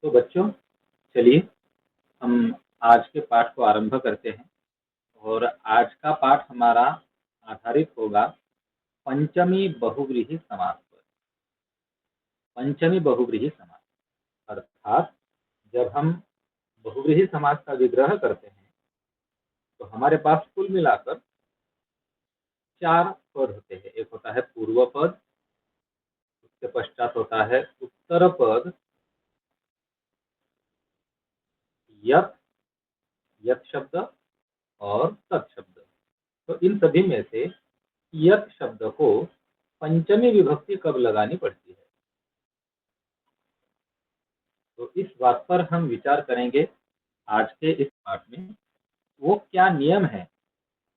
तो बच्चों, चलिए हम आज के पाठ को आरंभ करते हैं। और आज का पाठ हमारा आधारित होगा पंचमी बहुव्रीहि समास पर। पंचमी बहुव्रीहि समास अर्थात जब हम बहुव्रीहि समास का विग्रह करते हैं तो हमारे पास कुल मिलाकर 4 पद होते हैं। एक होता है पूर्व पद, उसके पश्चात होता है उत्तर पद, यत्, यत् शब्द और तत् शब्द। तो इन सभी में से यत् शब्द को पंचमी विभक्ति कब लगानी पड़ती है, तो इस बात पर हम विचार करेंगे आज के इस पाठ में। वो क्या नियम है,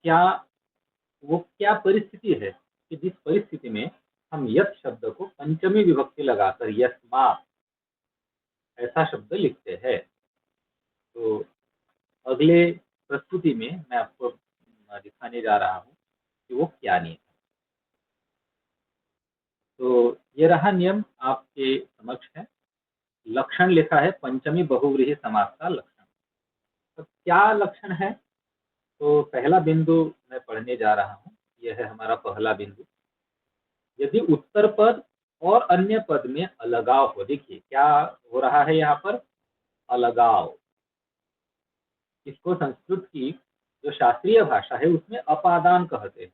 क्या परिस्थिति है कि जिस परिस्थिति में हम यत् शब्द को पंचमी विभक्ति लगाकर यस्मात् ऐसा शब्द लिखते हैं। तो अगले प्रस्तुति में मैं आपको दिखाने जा रहा हूँ कि वो क्या नियम है। तो ये रहा नियम आपके समक्ष है। लक्षण लिखा है पंचमी बहुव्रीहि समास का लक्षण। तो क्या लक्षण है, तो पहला बिंदु मैं पढ़ने जा रहा हूँ। यह है हमारा पहला बिंदु। यदि उत्तर पद और अन्य पद में अलगाव हो, देखिए क्या हो रहा है यहाँ पर, अलगाव। इसको संस्कृत की जो शास्त्रीय भाषा है उसमें अपादान कहते हैं।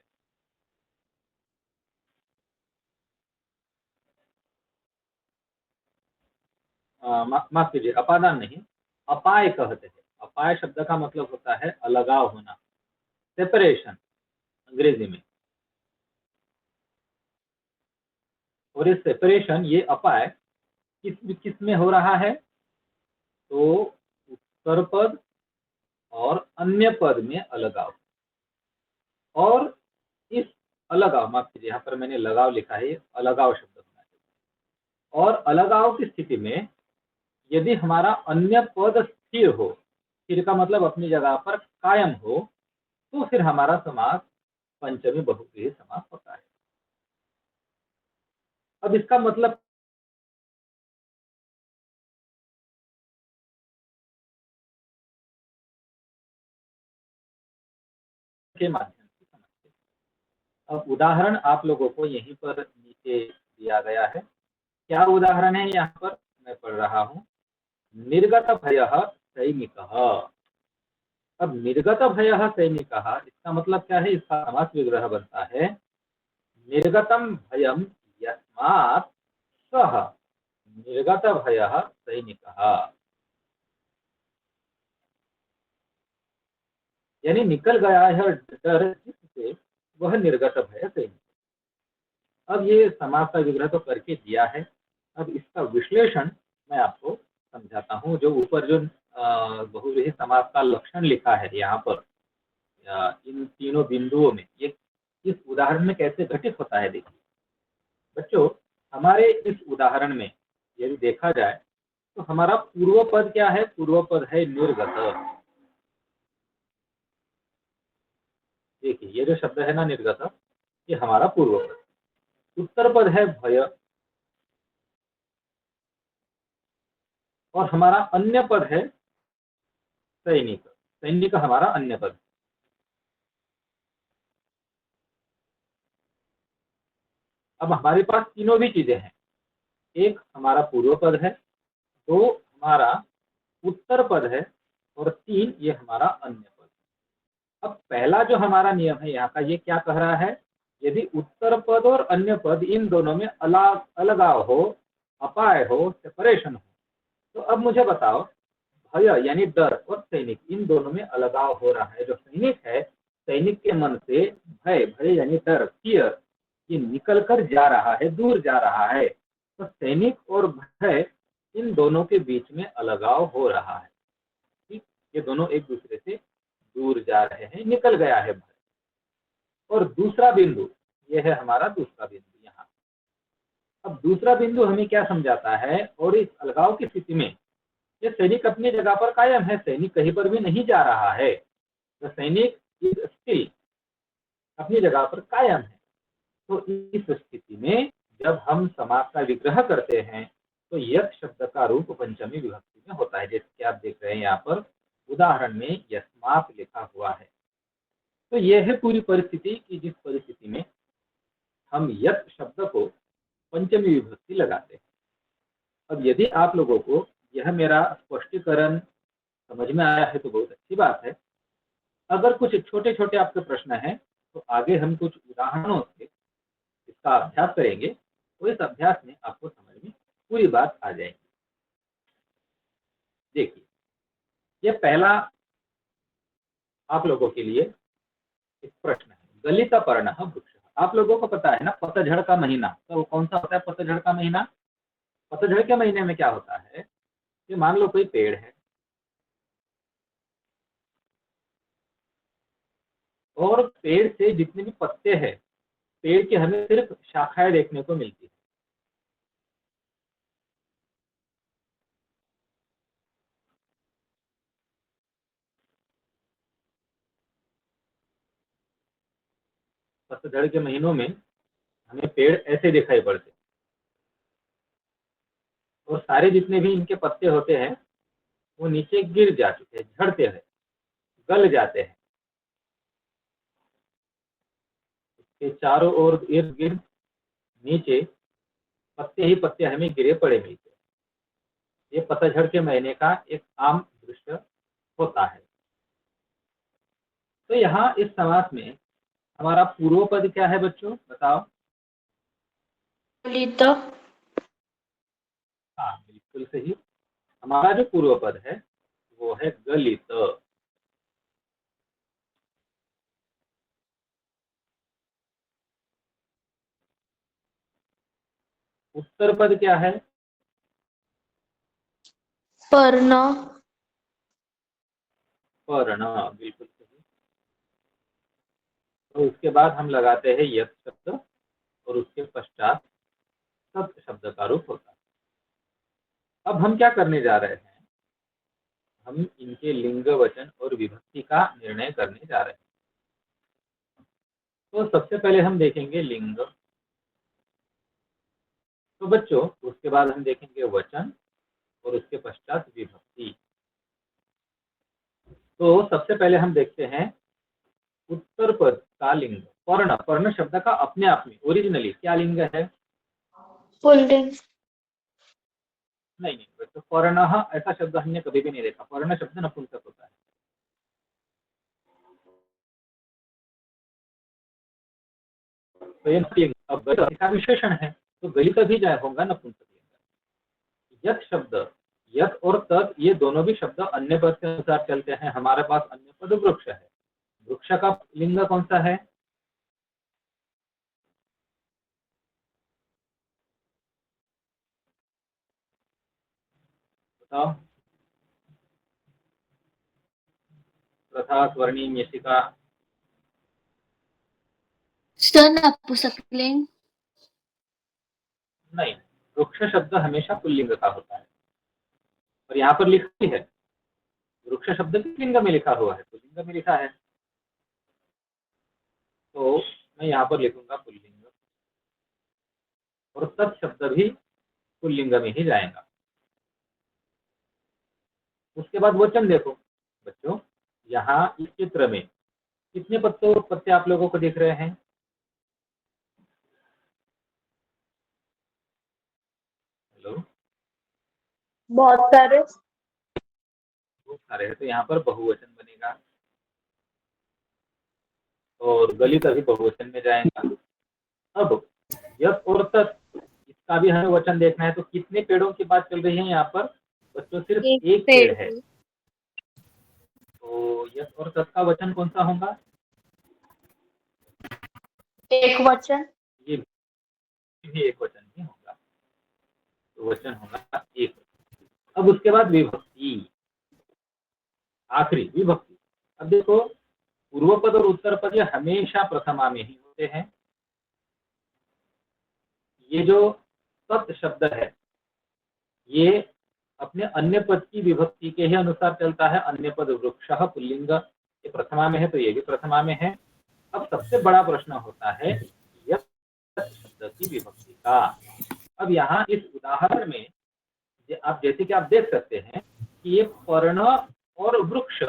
माफ कीजिए, अपादान नहीं, अपाय कहते हैं। अपाय शब्द का मतलब होता है अलगाव होना, सेपरेशन अंग्रेजी में। और ये सेपरेशन, ये अपाय किस में हो रहा है, तो उत्तर पद और अन्य पद में अलगाव। और इस अलगाव, माफ कीजिए यहाँ पर मैंने लगाव लिखा है, अलगाव शब्द होना चाहिए। और अलगाव की स्थिति में यदि हमारा अन्य पद स्थिर हो, स्थिर का मतलब अपनी जगह पर कायम हो, तो फिर हमारा समास पंचमी बहुव्रीहि समास होता है। अब इसका मतलब के माध्यम से समझते हैं। अब उदाहरण आप लोगों को यहीं पर नीचे दिया गया है। क्या उदाहरण है यहाँ पर, मैं पढ़ रहा हूँ। निर्गत भयः सैनिकः। अब निर्गत भयः सैनिकः, इसका मतलब क्या है, इसका समास विग्रह बनता है निर्गतम भयम यस्मात् सः निर्गत भयः सैनिकः। यानी निकल गया है डर जिससे, वह निर्गत भय सैनिक। अब ये समास का विग्रह तो करके दिया है। अब इसका विश्लेषण मैं आपको समझाता हूँ। जो ऊपर जो बहुव्रीहि समास का लक्षण लिखा है यहाँ पर, इन तीनों बिंदुओं में, ये इस उदाहरण में कैसे घटित होता है, देखिए बच्चों। हमारे इस उदाहरण में यदि देखा जाए तो हमारा पूर्व पद क्या है, पूर्व पद है निर्गत। देखिए ये जो शब्द है ना निर्गत, ये हमारा पूर्व पद। उत्तर पद है भय, और हमारा अन्य पद है सैनिक। सैनिक हमारा अन्य पद। अब हमारे पास तीनों भी चीजें हैं। एक हमारा पूर्व पद है, दो हमारा उत्तर पद है, और तीन ये हमारा अन्य पद। अब पहला जो हमारा नियम है यहाँ का, ये क्या कह रहा है, यदि उत्तर पद और अन्य पद इन दोनों में अलगाव हो, अपाय हो, सेपरेशन हो, तो अब मुझे बताओ, भय यानी डर और सैनिक, इन दोनों में अलगाव हो रहा है। जो सैनिक है, सैनिक के मन से भय, भय यानी डर, फियर, ये निकल कर जा रहा है, दूर जा रहा है। तो सैनिक और भय, इन दोनों के बीच में अलगाव हो रहा है। ठीक, ये दोनों एक दूसरे से दूर जा रहे हैं, निकल गया है भय। और दूसरा बिंदु, ये है हमारा दूसरा बिंदु यहाँ। अब दूसरा बिंदु हमें क्या समझाता है, और इस अलगाव की स्थिति में ये सैनिक अपनी जगह पर कायम है, सैनिक कहीं पर भी नहीं जा रहा है। तो सैनिक इज स्टिल, अपनी जगह पर कायम है। तो इस स्थिति में जब हम समास का विग्रह करते हैं तो यत् शब्द का रूप पंचमी विभक्ति में होता है, जैसे कि आप देख रहे हैं यहाँ पर उदाहरण में यस्मात् लिखा हुआ है। तो यह है पूरी परिस्थिति कि जिस परिस्थिति में हम यत् शब्द को पंचमी विभक्ति लगाते हैं। अब यदि आप लोगों को यह मेरा स्पष्टीकरण समझ में आया है तो बहुत अच्छी बात है। अगर कुछ छोटे छोटे आपके प्रश्न हैं तो आगे हम कुछ उदाहरणों से इसका अभ्यास करेंगे, तो इस अभ्यास में आपको समझ में पूरी बात आ जाएगी। देखिए, यह पहला आप लोगों के लिए एक प्रश्न है, गलित पर्णः वृक्ष। आप लोगों को पता है ना पतझड़ का महीना, तो कौन सा होता है पतझड़ का महीना? पतझड़ के महीने में क्या होता है कि मान लो कोई पेड़ है और पेड़ से जितने भी पत्ते हैं, पेड़ की हमें सिर्फ शाखाएं देखने को मिलती है। पतझड़ के महीनों में हमें पेड़ ऐसे दिखाई पड़ते और सारे जितने भी इनके पत्ते होते हैं वो नीचे गिर जा चुके हैं, झड़ते हैं, गल जाते हैं। इसके चारों ओर इर्द गिर्द नीचे पत्ते ही पत्ते हमें गिरे पड़े मिलते हैं। ये पतझड़ के महीने का एक आम दृश्य होता है। तो यहाँ इस समास में हमारा पूर्व पद क्या है बच्चों, बताओ? गलित। हाँ, बिल्कुल सही। हमारा जो पूर्व पद है वो है गलित। उत्तर पद क्या है? पर्ण। पर्ण, बिल्कुल सही। तो उसके बाद हम लगाते हैं यत् शब्द और उसके पश्चात सत शब्द का रूप होता है। अब हम क्या करने जा रहे हैं, हम इनके लिंग वचन और विभक्ति का निर्णय करने जा रहे हैं। तो सबसे पहले हम देखेंगे लिंग, तो बच्चों उसके बाद हम देखेंगे वचन और उसके पश्चात विभक्ति। तो सबसे पहले हम देखते हैं उत्तर पद का लिंग पर्ण। पर्ण शब्द का अपने आप में ओरिजिनली क्या लिंग है? पुल्लिंग। नहीं बच्चों, पर्ण ऐसा शब्द हमने कभी भी नहीं देखा। पर्ण शब्द नपुंसक होता है। तो ये लिंग अब गलित का विशेषण है, तो गलित भी जाए होगा नपुंसक लिंग। यत् शब्द, यत् और तत् ये दोनों भी शब्द अन्य पद के अनुसार चलते हैं। हमारे पास अन्य पद वृक्ष है, वृक्ष का लिंग कौन सा है? बताओ। प्रथा, स्वर्णिम, यशिका। नपुंसकलिंग। नहीं, वृक्ष शब्द हमेशा पुल्लिंग का होता है और यहाँ पर लिखी है वृक्ष शब्द लिंग में लिखा हुआ है, पुल्लिंग में लिखा है, तो मैं यहाँ पर लिखूंगा पुल्लिंग और तत् शब्द भी पुल्लिंग में ही जाएगा। उसके बाद वचन देखो बच्चों, यहाँ इस चित्र में कितने पत्ते आप लोगों को दिख रहे हैं? हेलो, बहुत सारे। बहुत सारे हैं, तो यहाँ पर बहुवचन बनेगा और गलित अभी बहुवचन में जाएगा। अब यत् और तत् इसका भी हमें वचन देखना है, तो कितने पेड़ों की बात चल रही है यहाँ पर बच्चों? सिर्फ एक पेड़ है, तो यत् और तत् का वचन कौन सा होगा? एक वचन। ये भी एक वचन ही होगा, तो वचन होगा एक। अब उसके बाद विभक्ति, आखिरी विभक्ति। अब देखो, पूर्व पद और उत्तर पद ये हमेशा प्रथमा में ही होते हैं। ये जो तत् शब्द है ये अपने अन्य पद की विभक्ति के ही अनुसार चलता है। अन्य पद वृक्षः पुल्लिंग ये प्रथमा में है, तो ये भी प्रथमा में है। अब सबसे बड़ा प्रश्न होता है यत् शब्द की विभक्ति का। अब यहाँ इस उदाहरण में ये आप जैसे कि आप देख सकते हैं कि ये पर्ण और वृक्ष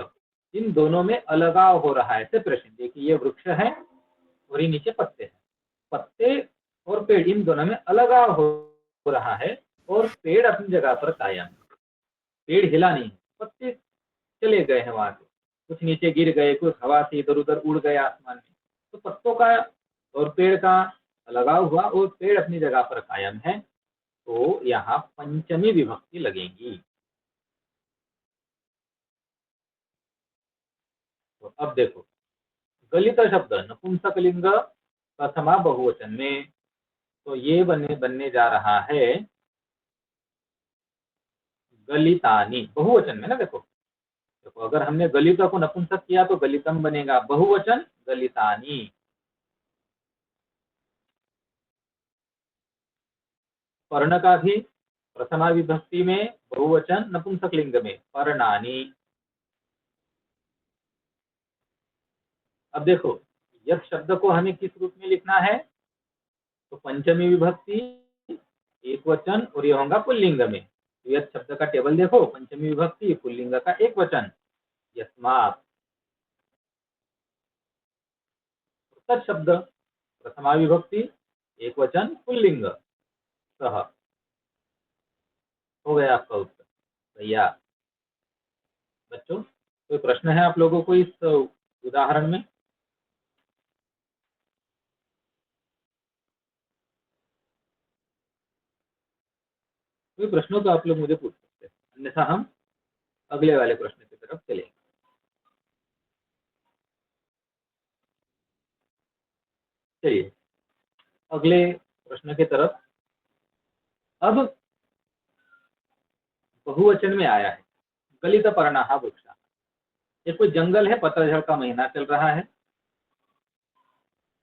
इन दोनों में अलगाव हो रहा है, सेपरेशन। देखिए ये वृक्ष है और ये नीचे पत्ते हैं, पत्ते और पेड़ इन दोनों में अलगाव हो रहा है, और पेड़ अपनी जगह पर कायम है। पेड़ हिला नहीं, पत्ते चले गए हैं वहां से, कुछ नीचे गिर गए, कुछ हवा से इधर उधर उड़ गए आसमान में। तो पत्तों का और पेड़ का लगाव हुआ और पेड़ अपनी जगह पर कायम है, तो यहाँ पंचमी विभक्ति लगेगी। तो अब देखो, गलित शब्द नपुंसकलिंग प्रथमा बहुवचन में, तो ये बनने जा रहा है गलितानी, बहुवचन में ना। देखो देखो, अगर हमने गलित को नपुंसक किया तो गलितम बनेगा, बहुवचन गलितानी। पर्ण का भी प्रथमा विभक्ति में बहुवचन नपुंसक लिंग में पर्णानी। अब देखो, यह शब्द को हमें किस रूप में लिखना है, तो पंचमी विभक्ति एक वचन और यह होगा पुल्लिंग में। तो यह शब्द का टेबल देखो, पंचमी विभक्ति पुल्लिंग का एक वचन यस्मात्। तत् शब्द प्रथमा विभक्ति एक वचन पुल्लिंग सह। हो गया आपका उत्तर भैया। बच्चों, कोई प्रश्न है आप लोगों को इस उदाहरण में? कोई प्रश्न तो आप लोग मुझे पूछ सकते हैं, अन्यथा हम अगले वाले प्रश्न की तरफ चलेंगे। चलिए अगले प्रश्न की तरफ। अब बहुवचन में आया है गलित पर्णः वृक्षः। ये कोई जंगल है, पतझड़ का महीना चल रहा है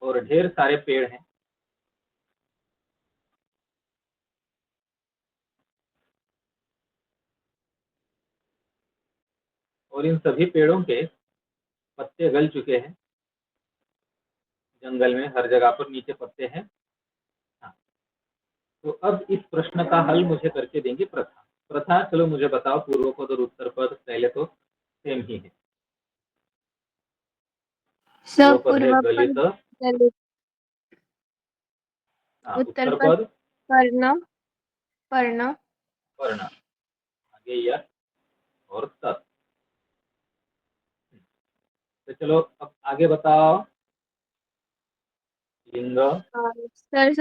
और ढेर सारे पेड़ हैं। और इन सभी पेड़ों के पत्ते गल चुके हैं, जंगल में हर जगह पर नीचे पत्ते हैं। हाँ, तो अब इस प्रश्न का हल मुझे करके देंगे प्रथा। प्रथा चलो मुझे बताओ, पूर्व पद और उत्तर पद पहले तो सेम ही है। पूर्व पद है पूर्व गलित, पद गलित, उत्तर उत्तर पद पद पर्ण पर्ण, पर्ण, आगे यह और तत्। तो चलो अब आगे बताओ, लिंग। सर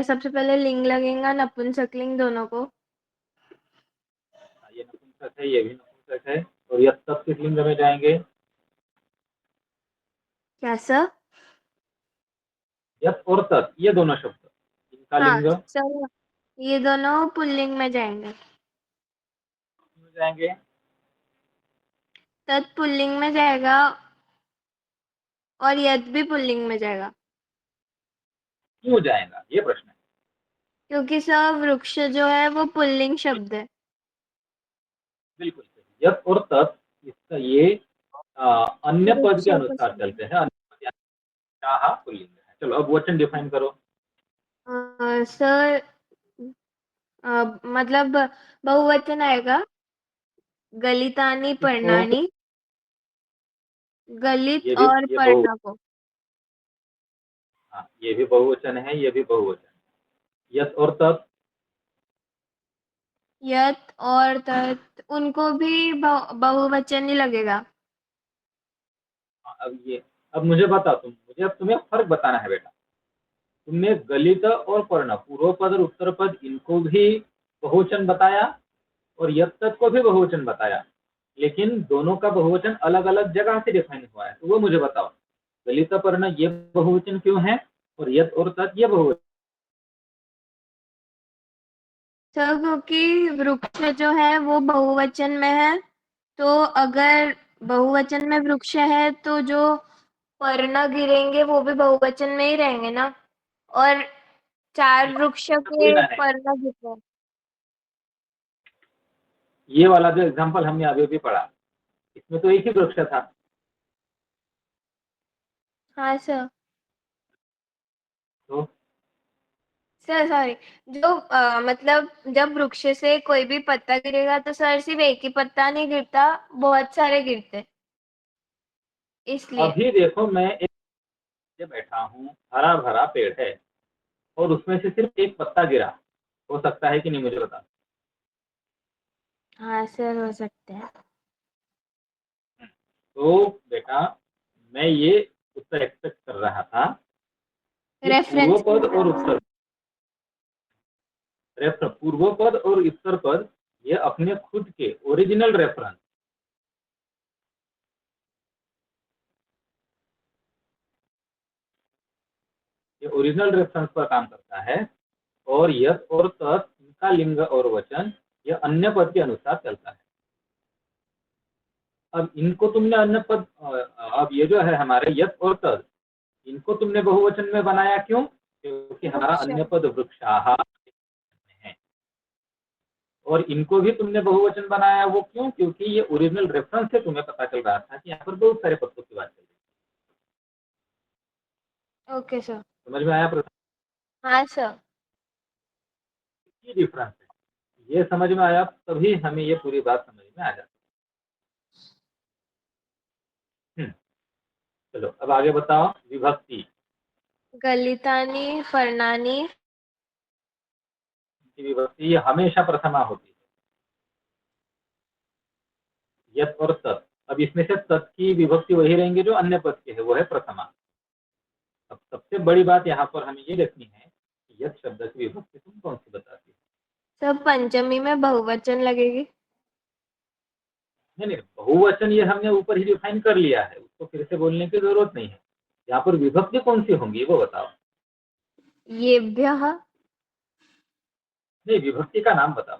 सबसे पहले लिंग लगेगा, नपुंसकलिंग दोनों को। ये नपुंसक है, ये भी नपुंसक है, और यह तत् किस लिंग में जाएंगे? क्या सर? यत् और तत् ये दोनों शब्द, इनका हाँ लिंग सर, ये दोनों पुल्लिंग में जाएंगे। जाएंगे। तत् पुल्लिंग में जाएगा और यद भी पुल्लिंग में जाएगा। क्यों जाएगा, ये प्रश्न है। क्योंकि सर वृक्ष जो है वो पुल्लिंग शब्द है। बिल्कुल सही। यत् और तत् इसका ये अन्य पद वृक्ष के को अनुसार समझ- चलते हैं। अन्य पद यानी शाह पुल्लिंग है। चलो अब वचन डिफाइन करो। सर मतलब बहुवचन आएगा गलितानी इसको पर्णानी, गलित ये भी और ये बहु पर्ण को। हाँ, ये भी बहुवचन है, ये भी बहुवचन है। यत् और तत् यत और तत् उनको भी बहुवचन ही लगेगा। अब मुझे बता, मुझे अब तुम्हें फर्क बताना है बेटा। तुमने गलित और पर्ण, पूर्व पद और उत्तर पद, इनको भी बहुवचन बताया और यत् तत् को भी बहुवचन बताया, लेकिन दोनों का बहुवचन अलग अलग जगह से डिफाइन हुआ है। तो वो मुझे बताओ, गलित पर्ण ये बहुवचन क्यों है और यत् और तत् ये बहुवचन? सर क्योंकि वृक्ष जो है वो बहुवचन में है, तो अगर बहुवचन में वृक्ष है तो जो पर्ण गिरेंगे वो भी बहुवचन में ही रहेंगे ना। और चार वृक्ष कोई के ना है, पर्ण गिरते हैं। ये वाला जो एग्जाम्पल हमने अभी अभी पढ़ा, इसमें तो एक ही वृक्ष था। हाँ सर। तो सर सॉरी, जो मतलब जब वृक्ष से कोई भी पत्ता गिरेगा तो सर सिर्फ एक ही पत्ता नहीं गिरता, बहुत सारे गिरते, इसलिए। अभी देखो मैं एक नीचे बैठा हूँ, हरा भरा पेड़ है और उसमें से सिर्फ एक पत्ता गिरा, हो सकता है कि नहीं मुझे बता। हाँ सर, हो सकते हैं। तो बेटा मैं ये उत्तर एक्सपेक्ट कर रहा था कि पूर्व रेफरेंस पद मिलता और है। उत्तर पूर्व पद और उत्तर पद ये अपने खुद के ओरिजिनल रेफरेंस, ये ओरिजिनल रेफरेंस पर काम करता है, और यस और तत् इनका लिंग और वचन ये अन्य पद के अनुसार चलता है। अब इनको तुमने अन्य पद अब ये जो है हमारे यस और तत्, इनको तुमने बहुवचन में बनाया क्यों? क्योंकि हमारा वृक्ष। अन्य पद वृक्षाः है, और इनको भी तुमने बहुवचन बनाया, वो क्यों? क्योंकि ये ओरिजिनल रेफरेंस से तुम्हें पता चल रहा था कि यहाँ पर बहुत सारे पत्तों की बात चल रही ओके सर। है। समझ में आया प्रश्न हाँ सर। की डिफरेंस है? ये समझ में आया तभी हमें ये पूरी बात समझ में आ जाती है। चलो अब आगे बताओ विभक्ति गलितानी फर्नानी। की विभक्ति, ये हमेशा प्रथमा होती है, यत और तत्। अब इसमें से तत् की विभक्ति वही रहेंगे जो अन्य पद के है, वो है प्रथमा। अब सबसे बड़ी बात यहाँ पर हमें ये देखनी है कि यत शब्द की विभक्ति तुम कौन सी बताती है। सब पंचमी में बहुवचन लगेगी। नहीं नहीं, बहुवचन ये हमने ऊपर ही डिफाइन कर लिया है, उसको फिर से बोलने की जरूरत नहीं है। यहाँ पर विभक्ति कौन सी होंगी वो बताओ। येभ्यः। नहीं, विभक्ति का नाम बताओ।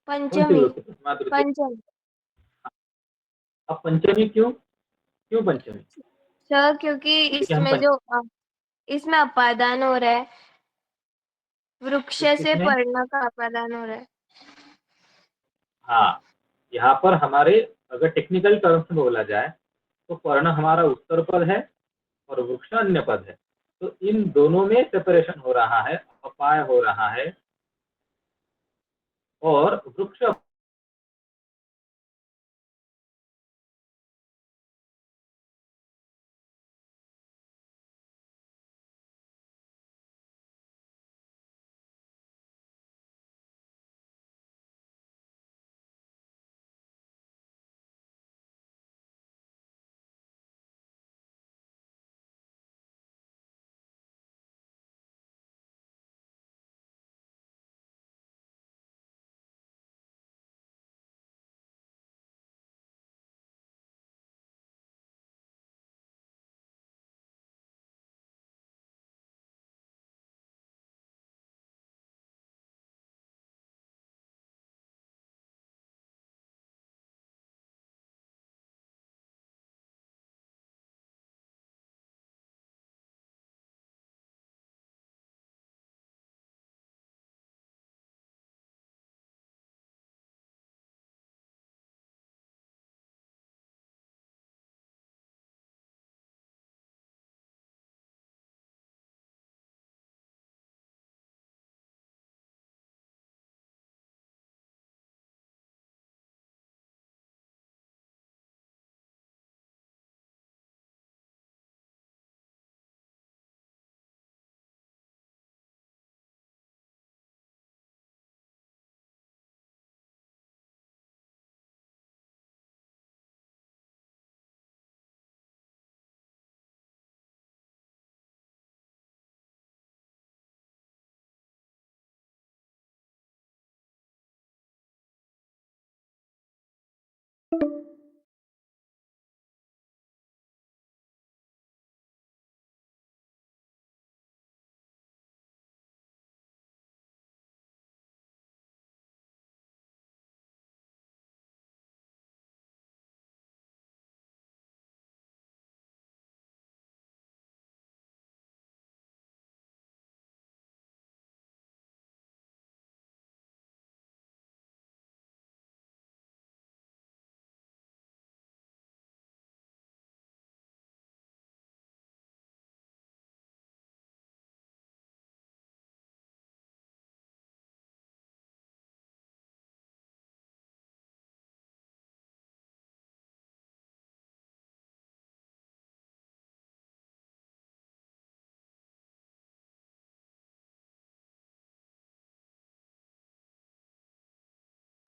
कौन सी पंचमी। विभक्ति? प्रथमा तृतीय। पंचम। अब पंचमी क्यों? क्यों पंचमी? सर क्योंकि क्योंकि हम इसमें जो इसमें अपादान हो रहा है, वृक्ष से किसमें? पर्ण का अपादान हो रहा है। हाँ, यहाँ पर हमारे अगर टेक्निकल टर्म्स में बोला जाए तो पर्ण हमारा उत्तर पद है और वृक्ष अन्य पद है। तो इन दोनों में सेपरेशन हो रहा है, अपाय हो रहा है, और वृक्ष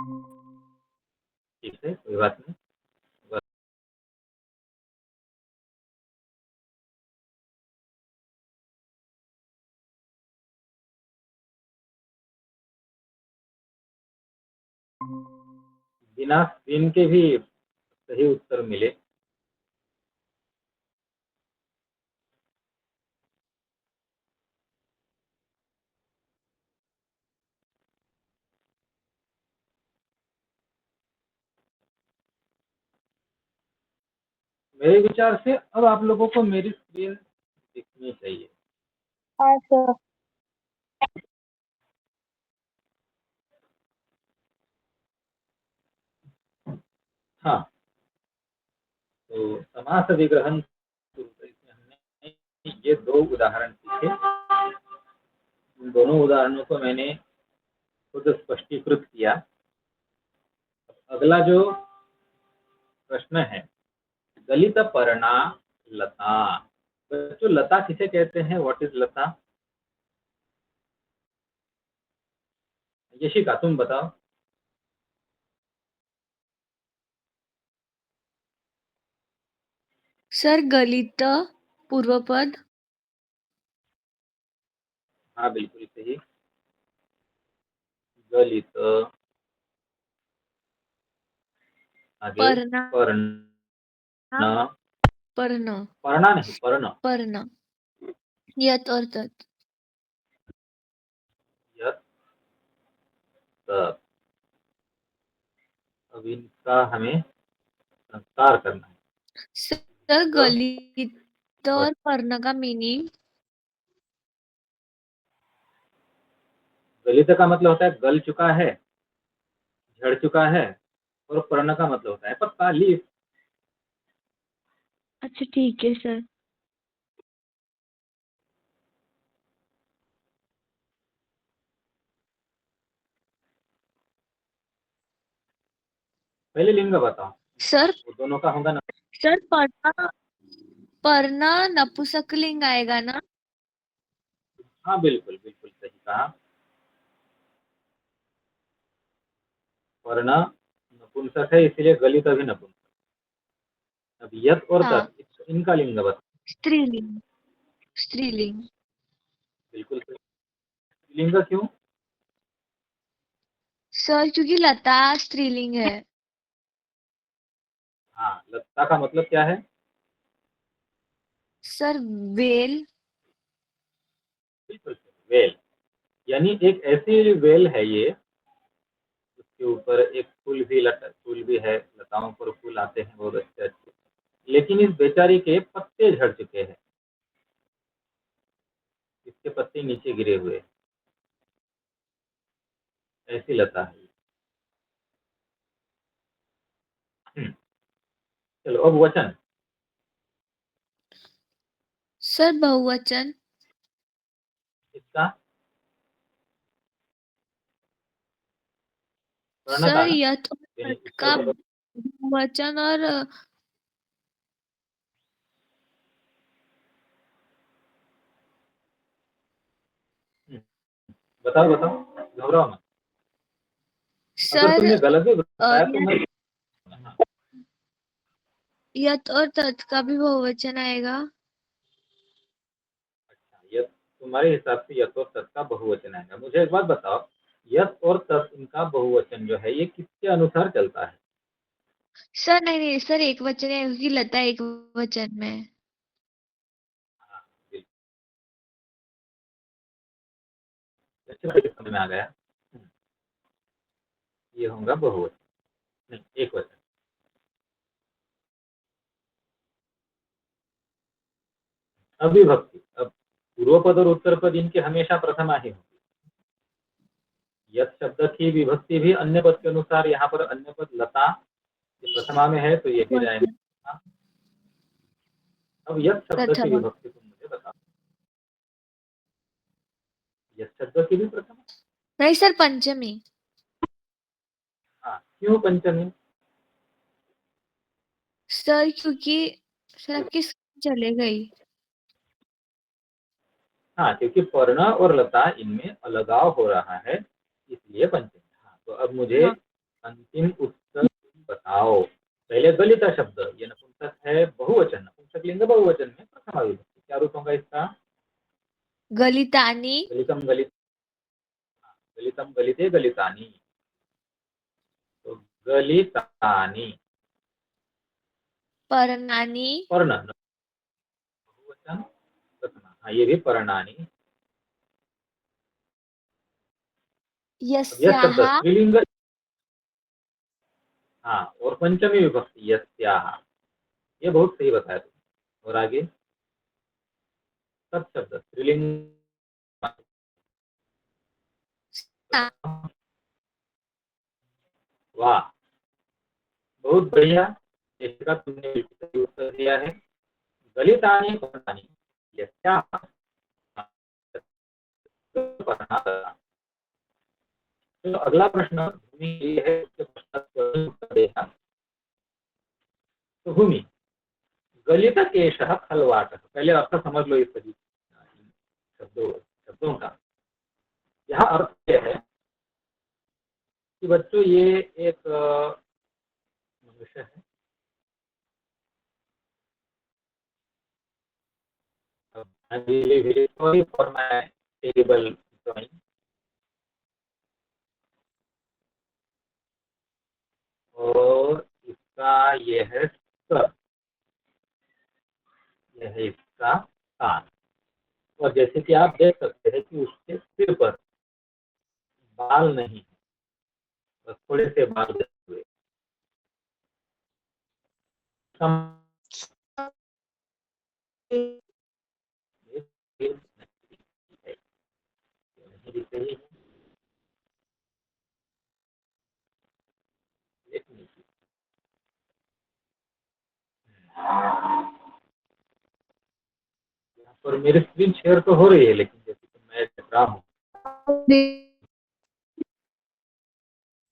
ठीक है, कोई बात नहीं। बिना स्क्रीन के भी सही उत्तर मिले। मेरे विचार से अब आप लोगों को मेरी स्क्रीन दिखनी चाहिए। हाँ सर। हाँ, तो समास विग्रहण इसमें हमने ये दो उदाहरण सीखे। इन दोनों उदाहरणों को मैंने खुद स्पष्टीकृत किया। अगला जो प्रश्न है, गलित पर्णा लता। बच्चों, लता किसे कहते हैं? व्हाट इज लता? यशिका, तुम बताओ। सर गलित पूर्वपद। हाँ, बिल्कुल सही। गलित, आगे पर्णा। पर्ण। पर्ण। पर्णा नहीं, पर्ण। पर्ण। यत और तत्। यत तत्। अब इनका हमें संस्कार करना है। सर गलित और पर्ण का मीनिंग। गलित का मतलब होता है गल चुका है, झड़ चुका है, और पर्ण का मतलब होता है पत्ता, लीफ। अच्छा ठीक है सर। पहले लिंग बताओ। सर वो दोनों का होगा ना। सर पर्ण। पर्ण नपुंसकलिंग आएगा ना? हाँ, बिल्कुल बिल्कुल सही कहा। वर्ण नपुंसक है, इसलिए गलित भी नपुंसक। अब यत और हाँ। तत्, इनका लिंग बताओ। स्त्रीलिंग। स्त्रीलिंग। बिल्कुल सही। लिंग क्यों? सर क्योंकि लता स्त्रीलिंग है। हाँ, लता का मतलब क्या है? Sir well. बिल्कुल सही, वेल। यानी एक ऐसी वेल है ये, उसके ऊपर एक फूल भी है। लताओं पर फूल आते हैं बहुत अच्छे अच्छे, लेकिन इस बेचारी के पत्ते झड़ चुके हैं। इसके पत्ते नीचे गिरे हुए हैं। ऐसी लता है। चलो अब वचन। सर बहुवचन। इसका पढ़ना था सर ना, यथ और यानी तत् उत्तर का पद। बहुवचन और बताओ बताओ, घबराओ मत। अगर सर तुमने गलत भी बताया तो मैं। हाँ, यथ और तत् का भी बहुवचन आएगा। अच्छा, यत तुम्हारे हिसाब से यत और तत् का बहुवचन आएगा। मुझे एक बात बताओ, यत और तत् इनका बहुवचन जो है ये किसके अनुसार चलता है? सर नहीं नहीं सर एक वचन है क्योंकि लता एक वचन में है। हाँ, बिल्कुल। अच्छी बात है, समझ में आ गया। ये होगा बहुवचन, नहीं एक वचन। अविभक्ति। अब पूर्व पद और उत्तर पद इनके हमेशा प्रथमा ही होंगे। यत शब्द की विभक्ति भी अन्य पद के अनुसार, यहाँ पर अन्य पद लता ये प्रथमा में है तो ये भी वचन। जाएगा। अब यत शब्द की प्रथमा। विभक्ति तुम मुझे बताओ। यत शब्द की भी प्रथमा। नहीं सर पंचमी। हाँ, क्यों पंचमी? सर क्योंकि सर आपकी स्क्रीन चले गई। हाँ, क्योंकि पर्ण और लता इनमें अलगाव हो रहा है, इसलिए पंचमी। हाँ, तो अब मुझे हाँ अंतिम उत्तर बताओ। पहले गलिता शब्द, ये नपुंसक है, बहुवचन, नपुंसक लिंग बहुवचन में प्रथमा विभक्ति। क्या रूप होगा इसका? गलितानि, गलितम गलित, गलितम गलिते गलितानि, तो गलितानि। पर्णानि, पर्ण बहुवचन प्रथमा, हाँ ये भी पर्णानि। अब यह शब्द यस्याः, स्त्रीलिंग, हाँ, और पंचमी विभक्ति यस्याः, ये बहुत सही बताया तुमने। और आगे सब शब्द स्त्रीलिंग, वाह, बहुत बढ़िया, इसका तुमने बिल्कुल सही उत्तर दिया है। गलितानि पर्णानि यस्याः पर्णातः। तो अगला प्रश्न भूमि ये है, उसके पश्चात स्वयं उत्तर देगा। तो भूमि, गलित केशः खलवाटः, पहले अर्थ समझ लो इस सभी शब्दों का। यहाँ अर्थ यह है कि बच्चों ये एक मनुष्य है। I'm really very sorry for my terrible drawing. और इसका यह है सर, यह है इसका कान। और जैसे कि आप देख सकते हैं कि उसके सिर पर बाल नहीं है, बस थोड़े से बाल बचे हुए। नहीं दिख रही है, लेकिन यहाँ पर मेरी स्क्रीन शेयर तो हो रही है, लेकिन जैसे कि मैं देख रहा हूँ,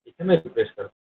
इसे मैं रिफ्रेश करता हूँ।